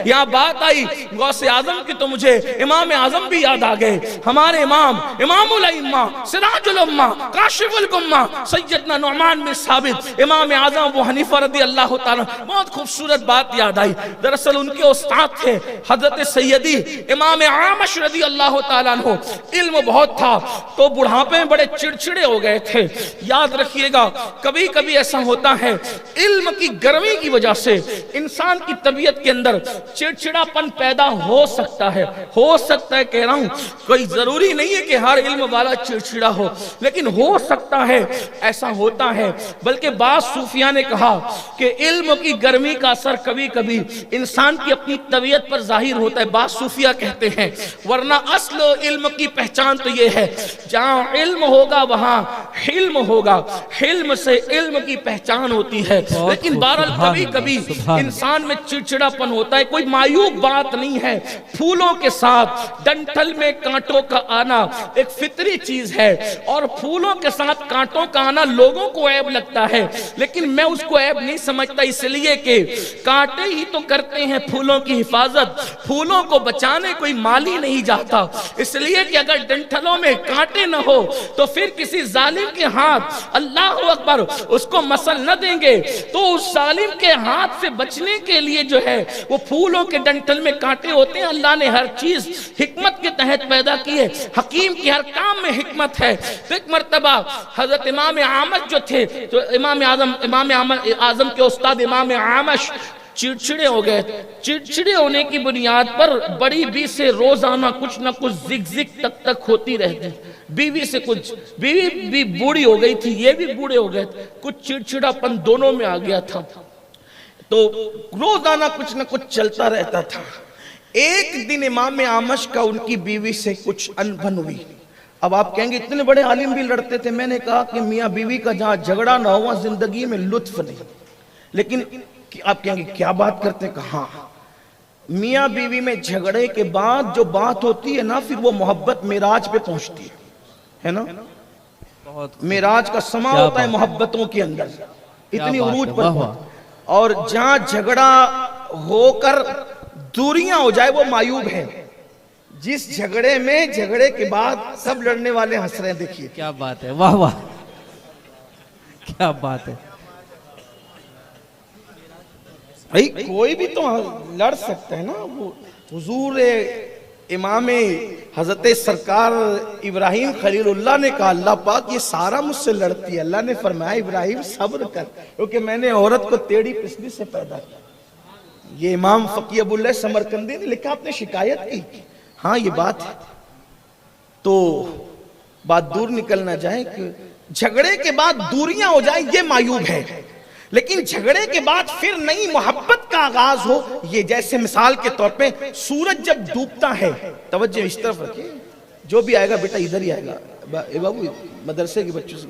یہاں بات آئی غوث اعظم کی تو مجھے امام اعظم بھی یاد آ گئے، ہمارے امام الائمہ، سراج الامہ، کاشف الغمہ، سیدنا نعمان بن ثابت، امام اعظم ابو حنیفہ رضی اللہ تعالیٰ. بہت خوبصورت بات یاد آئی، دراصل ان کے استاد تھے حضرت سیدی امام اعمش رضی اللہ تعالیٰ عنہ. علم بہت تھا تو بڑھاپے میں بڑے چڑچڑے ہو گئے تھے. یاد رکھیے گا کبھی کبھی ایسا ہوتا ہے علم کی گرمی کی وجہ سے انسان کی طبیعت کے اندر چڑچڑا پن پیدا ہو سکتا ہے. ہو سکتا ہے کہہ رہا ہوں، کوئی ضروری نہیں ہے کہ ہر علم والا چڑچڑا ہو، لیکن ہو سکتا ہے ایسا ہوتا ہے. بلکہ بعض صوفیاء نے کہا کہ علم کی گرمی کا اثر کبھی کبھی انسان کی اپنی طبیعت پر ظاہر ہوتا ہے. بعض صوفیاء کہتے ہیں ورنہ اصل علم کی پہچان تو یہ ہے جہاں علم ہوگا وہاں حلم ہوگا، حلم سے علم کی پہچان ہوتی ہے. لیکن بہرحال کبھی کبھی انسان میں چڑچڑا پن ہوتا ہے، کوئی معیوب بات نہیں ہے. پھولوں کے ساتھ ڈنٹل میں کانٹوں کا آنا ایک فطری چیز ہے، اور پھولوں کے ساتھ کانٹوں کا آنا لوگوں کو عیب لگتا ہے، لیکن میں اس کو عیب نہیں سمجھتا، اس لیے کہ کانٹے ہی تو کرتے ہیں پھولوں کی حفاظت. پھولوں کو بچانے کوئی مالی نہیں جاتا، اس لیے کہ اگر ڈنٹلوں میں کانٹے نہ ہو تو پھر کسی ظالم کے ہاتھ اللہ اکبر اس کو مسل نہ دیں گے. تو اس ظالم کے ہاتھ سے بچنے کے لیے جو ہے وہ پھولوں کے ڈنٹل میں کانٹے ہوتے ہیں. اللہ نے ہر چیز حکمت کے تحت پیدا کی ہے، حکیم کی ہر کام میں حکمت ہے. ایک مرتبہ حضرت امام اعمش جو تھے تو امام اعظم کے استاد امام اعمش چڑچڑے ہو گئے. چڑچڑے ہونے کی بنیاد پر بڑی بی سے روزانہ کچھ نہ کچھ زگ زگ تک تک ہوتی رہتی. بیوی سے کچھ، بیوی بھی بوڑھی ہو گئی تھی، یہ بھی بوڑھے ہو گئے تھے، کچھ چڑچڑا پن دونوں میں آ گیا تھا. تو روزانہ کچھ نہ کچھ چلتا رہتا تھا. ایک دن امام اعمش کا ان کی بیوی سے کچھ انبن ہوئی. اب آپ کہیں گے اتنے بڑے عالم بھی لڑتے تھے. میں نے کہا کہ میاں بیوی کا جہاں جھگڑا نہ ہوا زندگی میں لطف نہیں. لیکن آپ کہیں گے کیا بات کرتے ہیں؟ کہاں میاں بیوی میں جھگڑے کے بعد جو بات ہوتی ہے نا، پھر وہ محبت معراج پہ پہنچتی ہے نا. معراج کا سما ہوتا ہے محبتوں کے اندر، اتنی عروج پر. اور جہاں جھگڑا ہو کر دوریاں ہو جائے وہ معیوب ہے. جس جھگڑے میں جھگڑے کے بعد سب لڑنے والے ہنس رہے ہیں، دیکھیے کیا بات ہے، واہ واہ کیا بات ہے. کوئی بھی تو لڑ سکتا ہے نا. وہ حضور امام حضرت سرکار ابراہیم خلیل اللہ نے کہا اللہ پاک یہ سارا مجھ سے لڑتی ہے. اللہ نے فرمایا ابراہیم صبر کر، کیونکہ میں نے عورت کو ٹیڑھی پسلی سے پیدا کیا. یہ امام فقیہ ابو اللہ سمرقندی نے لکھا، آپ نے شکایت کی. ہاں یہ بات ہے. تو بات دور نکل نہ جائے کہ جھگڑے کے بعد دوریاں ہو جائیں یہ معیوب ہے، لیکن جھگڑے کے بعد پھر نئی محبت کا آغاز ہو. یہ جیسے مثال کے طور پہ سورج جب ڈوبتا ہے، توجہ اس طرف رکھیں، جو بھی آئے گا بیٹا ادھر ہی آئے گا. بابو مدرسے کے بچوں سے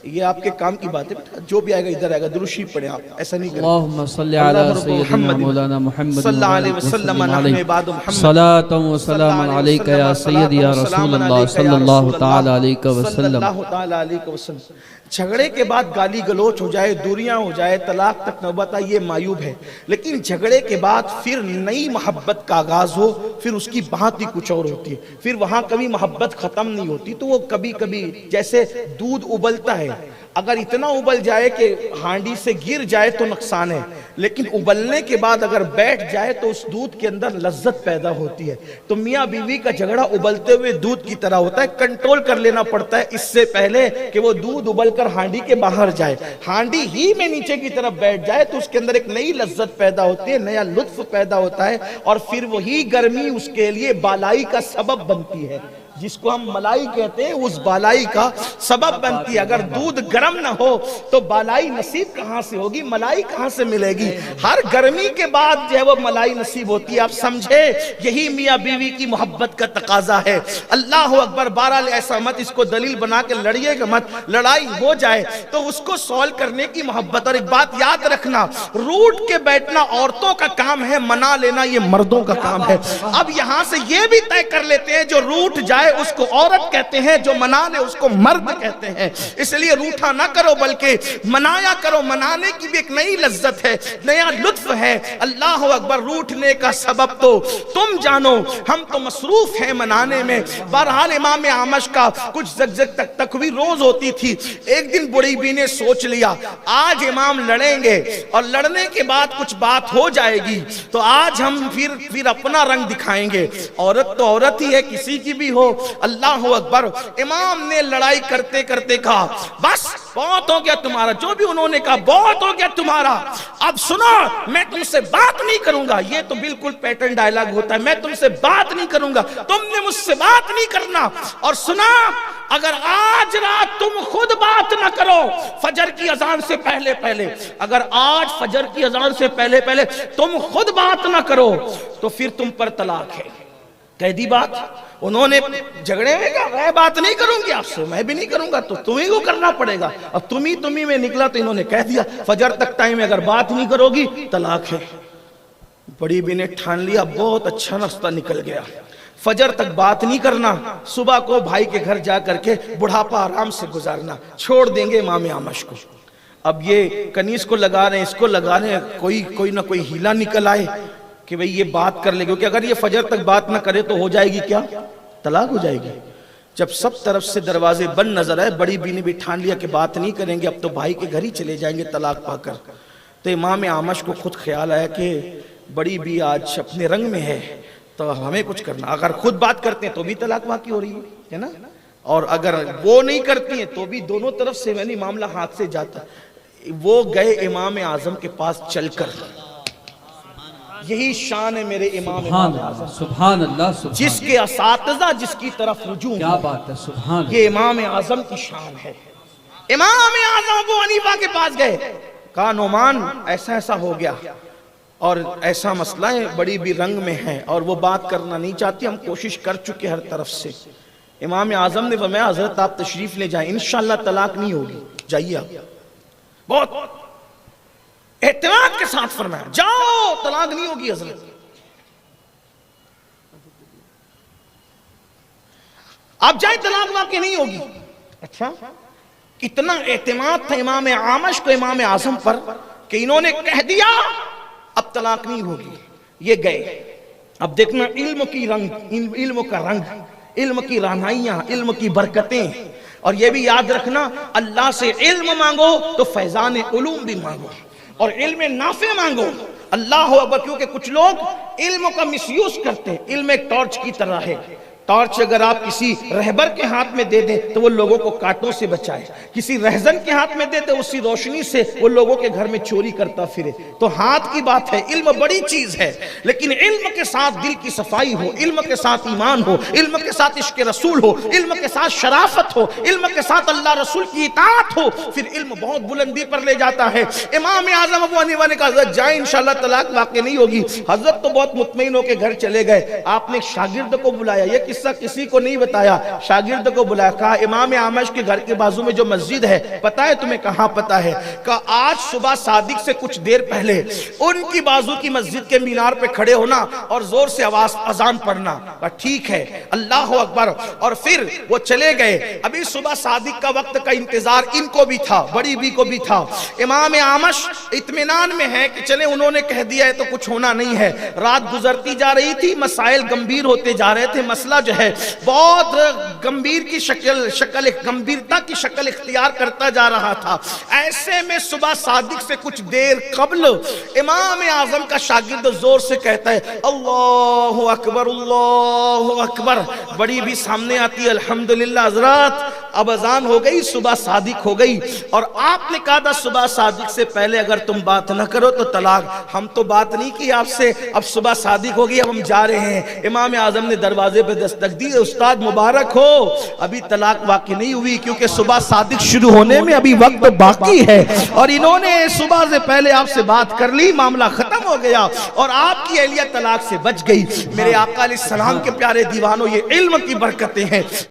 یہ آپ کے کام کی بات ہے بیٹا، جو بھی آئے گا ادھر آئے گا. درود شریف پڑھیں، آپ ایسا نہیں کریں. اللہم صلی علی سیدنا مولانا محمد صلی اللہ علیہ وسلم نحن عباد محمد صلاة و سلام علیکہ یا سیدی یا رسول اللہ صلی اللہ تعالی علیہ وسلم. جھگڑے کے بعد گالی گلوچ ہو جائے، دوریاں ہو جائے، طلاق تک نوبت آئے، یہ معیوب ہے. لیکن جھگڑے کے بعد پھر نئی محبت کا آغاز ہو، پھر اس کی بات ہی کچھ اور ہوتی ہے. پھر وہاں کبھی محبت ختم نہیں ہوتی. تو وہ کبھی کبھی جیسے دودھ ابلتا ہے، اگر اتنا ابل جائے کہ ہانڈی سے گر جائے تو نقصان ہے، لیکن ابلنے کے بعد اگر بیٹھ جائے تو اس دودھ کے اندر لذت پیدا ہوتی ہے. تو میاں بیوی کا جھگڑا ابلتے ہوئے دودھ کی طرح ہوتا ہے. کنٹرول کر لینا پڑتا ہے اس سے پہلے کہ وہ دودھ ابل کر ہانڈی کے باہر جائے. ہانڈی ہی میں نیچے کی طرف بیٹھ جائے تو اس کے اندر ایک نئی لذت پیدا ہوتی ہے، نیا لطف پیدا ہوتا ہے، اور پھر وہی گرمی اس کے لیے بالائی کا سبب بنتی ہے. جس کو ہم ملائی کہتے ہیں اس بالائی کا سبب بنتی ہے. اگر دودھ گرم نہ ہو تو بالائی نصیب کہاں سے ہوگی، ملائی کہاں سے ملے گی؟ ہر گرمی کے بعد جو ہے وہ ملائی نصیب ہوتی ہے. آپ سمجھے یہی میاں بیوی کی محبت کا تقاضا ہے. اللہ اکبر. بہرحال ایسا مت اس کو دلیل بنا کے لڑیے گا مت. لڑائی ہو جائے تو اس کو سولو کرنے کی محبت. اور ایک بات یاد رکھنا، روٹ کے بیٹھنا عورتوں کا کام ہے، منا لینا یہ مردوں کا کام ہے. اب یہاں سے یہ بھی طے کر لیتے ہیں جو روٹ جائے اس کو عورت کہتے ہیں، جو منا لے اس کو مرد کہتے ہیں۔ اس لیے روٹھا نہ کرو بلکہ منایا کرو، منانے کی بھی ایک نئی لذت ہے، نیا لطف ہے۔ اللہ اکبر، روٹھنے کا سبب تو تم جانو، ہم تو مصروف ہیں منانے میں۔ بہرحال امام اعمش کا کچھ زگزگ تک تکوی روز ہوتی تھی۔ ایک دن بڑی بی نے سوچ لیا آج امام لڑیں گے اور لڑنے کے بعد کچھ بات ہو جائے گی تو آج ہم پھر اپنا رنگ دکھائیں گے۔ عورت تو عورت ہی ہے، کسی کی بھی ہو۔ اللہ اکبر، امام نے لڑائی کرتے کرتے کہا بس بہت ہو گیا تمہارا، جو بھی انہوں نے کہا بہت ہو گیا تمہارا، اب سنو میں تم سے بات نہیں کروں گا۔ یہ تو بالکل پیٹرن ڈائلاگ ہوتا ہے، میں تم سے بات نہیں کروں گا، تم نے مجھ سے بات نہیں کرنا۔ اور سنا، اگر آج رات تم خود بات نہ کرو فجر کی اذان سے پہلے پہلے، اگر آج فجر کی اذان سے پہلے پہلے تم خود بات نہ کرو تو پھر تم پر طلاق ہے۔ کہہ دی بات۔ انہوں نے جھگڑے میں کہا میں بات نہیں کروں گی آپ سے، میں بھی نہیں کروں گا، تو تمہیں کو کرنا پڑے گا۔ اب تمہیں میں نکلا تو انہوں نے کہہ دیا فجر تک ٹائم ہے، اگر بات نہیں کرو گی طلاق ہے۔ بڑی بی نے ٹھان لیا بہت اچھا راستہ نکل گیا، فجر تک بات نہیں کرنا، صبح کو بھائی کے گھر جا کر کے بڑھاپا آرام سے گزارنا، چھوڑ دیں گے امام اعمش کو۔ اب یہ کنیز کو لگا رہے ہیں، اس کو لگا رہے ہیں، کوئی نہ کوئی ہیلا نکل آئے کہ بھئی یہ بات کر لے، کیونکہ اگر یہ فجر تک بات نہ کرے تو ہو جائے گی کیا؟ طلاق ہو جائے گی۔ جب سب طرف سے دروازے بند نظر آئے، بڑی بی نے بھی ٹھان لیا کہ بات نہیں کریں گے، اب تو بھائی کے گھر ہی چلے جائیں گے طلاق پا کر۔ تو امام اعمش کو خود خیال آیا کہ بڑی بی آج اپنے رنگ میں ہے تو ہمیں کچھ کرنا، اگر خود بات کرتے ہیں تو بھی طلاق واقع ہو رہی ہے نا، اور اگر وہ نہیں کرتی ہیں تو بھی دونوں طرف سے معاملہ ہاتھ سے جاتا۔ وہ گئے امام اعظم کے پاس چل کر، یہی شان ہے میرے امام اعظم، سبحان اللہ، سبحان جس کے اساتذہ جس کی طرف رجوع، کیا بات ہے، سبحان یہ امام اعظم کی شان ہے۔ امام اعظم ابو حنیفہ کے پاس گئے، کہا نعمان ایسا ایسا ہو گیا اور ایسا مسئلہ ہے، بڑی بھی رنگ میں ہے اور وہ بات کرنا نہیں چاہتی، ہم کوشش کر چکے ہر طرف سے۔ امام اعظم نے فرمایا حضرت آپ تشریف لے جائیں، انشاءاللہ طلاق نہیں ہوگی، جائیے آپ۔ بہت اعتماد کے ساتھ فرمایا جاؤ طلاق نہیں ہوگی حضرت۔ آپ جائیں طلاق واقع نہیں ہوگی۔ اچھا، اتنا اعتماد تھا امام اعمش کو امام اعظم پر کہ انہوں نے کہہ دیا اب طلاق نہیں ہوگی۔ یہ گئے، اب دیکھنا علم کا رنگ، علم کی رہنمائیاں، علم کی برکتیں، اور یہ بھی یاد رکھنا اللہ سے علم مانگو تو فیضان علوم بھی مانگو، اور علم نافع مانگو۔ اللہ اکبر، کیونکہ کچھ لوگ علم کا مس یوز کرتے ہیں۔ علم ایک ٹارچ کی طرح ہے، ٹارچ اگر آپ کسی رہبر کے ہاتھ میں دے دیں تو وہ لوگوں کو کانٹوں سے بچائے، کسی رہزن کے ہاتھ میں دے دیں اسی روشنی سے وہ لوگوں کے گھر میں چوری کرتا پھرے۔ تو ہاتھ کی بات ہے، علم بڑی چیز ہے، لیکن علم کے ساتھ دل کی صفائی ہو، علم کے ساتھ ایمان ہو، علم کے ساتھ عشق رسول ہو، علم کے ساتھ شرافت ہو، علم کے ساتھ اللہ رسول کی اطاعت ہو، پھر علم بہت بلندی پر لے جاتا ہے۔ امام اعظم ابو حنیفہ نے کہا حضرت جائیں انشاءاللہ طلاق واقع نہیں ہوگی۔ حضرت تو بہت مطمئن ہو کے گھر چلے گئے۔ آپ نے ایک شاگرد کو بلایا، یہ قصہ کسی کو نہیں بتایا، شاگرد کو بلایا، کہا امام اعمش کے گھر کے بازو میں جو مسجد ہے پتہ ہے تمہیں کہاں پتہ ہے؟ کہا آج صبح صادق سے کچھ دیر پہلے ان کی بازو کی مسجد کے مینار پہ کھڑے ہونا اور زور سے آواز اذان پڑھنا۔ کہا ٹھیک ہے، اللہ اکبر۔ اور پھر وہ چلے گئے۔ ابھی صبح صادق کا وقت کا انتظار ان کو بھی تھا، بڑی بی کو بھی تھا۔ امام اعمش اطمینان میں ہے کہ چلے انہوں نے کہہ دیا ہے تو کچھ ہونا نہیں ہے۔ رات گزرتی جا رہی تھی، مسائل گمبھیر ہوتے جا رہے تھے، مسئلہ جو ہے بہت گمبھیر کی گمبھیرتا کی شکل اختیار کرتا جا رہا تھا۔ ایسے میں صبح صادق سے کچھ دیر قبل امام اعظم کا شاگرد زور سے کہتا ہے اللہ اکبر اللہ اکبر۔ بڑی بھی سامنے آتی ہے، الحمدللہ حضرات اب اذان ہو گئی، صبح صادق ہو گئی، اور آپ نے کہا تھا صبح صادق سے پہلے اگر تم بات نہ کرو تو طلاق۔ ہم تو بات نہیں کی آپ سے، اب صبح صادق ہو گئی، اب ہم جا رہے ہیں۔ امام اعظم نے دروازے پہ دستک دی، استاد مبارک ہو، ابھی طلاق واقع نہیں ہوئی کیونکہ صبح صادق شروع ہونے میں ابھی وقت باقی ہے، اور انہوں نے صبح سے پہلے آپ سے بات کر لی، معاملہ ختم ہو گیا اور آپ کی اہلیہ طلاق سے بچ گئی۔ میرے آقا علیہ السلام کے پیارے دیوانوں، یہ علم کی برکتیں ہیں۔